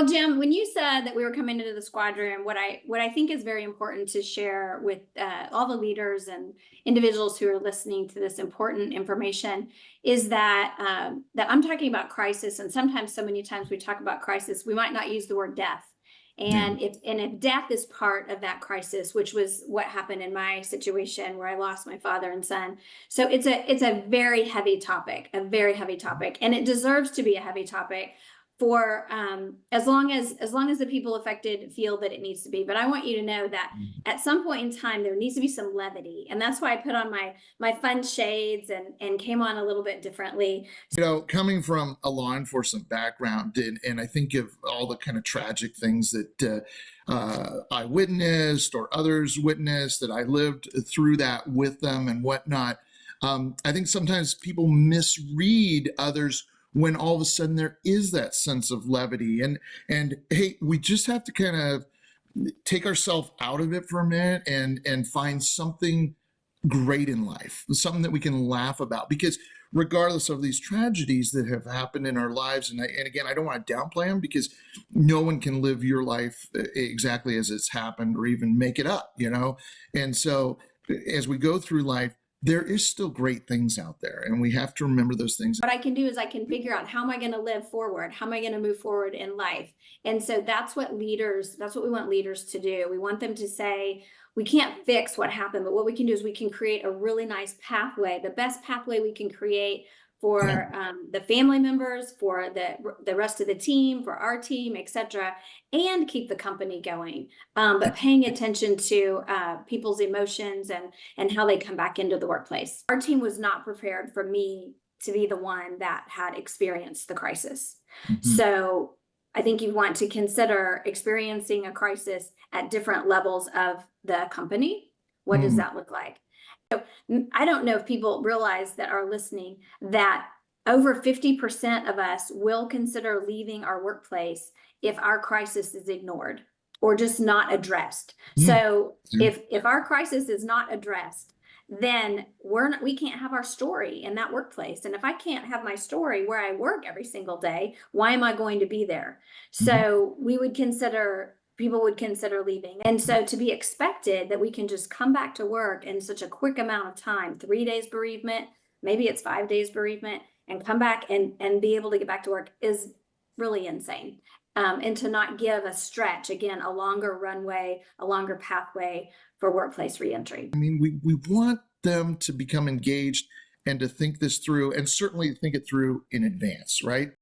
Well, Jim, when you said that we were coming into the squadron, what I think is very important to share with all the leaders and individuals who are listening to this important information is that that I'm talking about crisis, and sometimes, so many times we talk about crisis, we might not use the word death. Yeah. And if death is part of that crisis, which was what happened in my situation where I lost my father and son, so it's a very heavy topic, a very heavy topic, and it deserves to be a heavy topic for as long as the people affected feel that it needs to be. But I want you to know that at some point in time there needs to be some levity, and that's why I put on my fun shades and came on a little bit differently. Coming from a law enforcement background, and I think of all the kind of tragic things that I witnessed or others witnessed, that I lived through that with them and whatnot. I think sometimes people misread others when all of a sudden there is that sense of levity. And hey, we just have to kind of take ourselves out of it for a minute and find something great in life, something that we can laugh about, because regardless of these tragedies that have happened in our lives, and again, I don't want to downplay them, because no one can live your life exactly as it's happened or even make it up, And so as we go through life, there is still great things out there, and we have to remember those things. What I can do is I can figure out, how am I going to live forward? How am I going to move forward in life? And so that's what we want leaders to do. We want them to say, we can't fix what happened, but what we can do is we can create a really nice pathway, the best pathway we can create for the family members, for the rest of the team, for our team, etc., and keep the company going. But paying attention to people's emotions and how they come back into the workplace. Our team was not prepared for me to be the one that had experienced the crisis. So I think you want to consider experiencing a crisis at different levels of the company. What does that look like? So I don't know if people realize that are listening that over 50% of us will consider leaving our workplace if our crisis is ignored or just not addressed. So if our crisis is not addressed, then we can't have our story in that workplace. And if I can't have my story where I work every single day, why am I going to be there? So people would consider leaving. And so to be expected that we can just come back to work in such a quick amount of time, 3 days bereavement, maybe it's 5 days bereavement, and come back and be able to get back to work is really insane. And to not give a stretch, again, a longer runway, a longer pathway for workplace reentry. I mean, we want them to become engaged and to think this through, and certainly think it through in advance, right?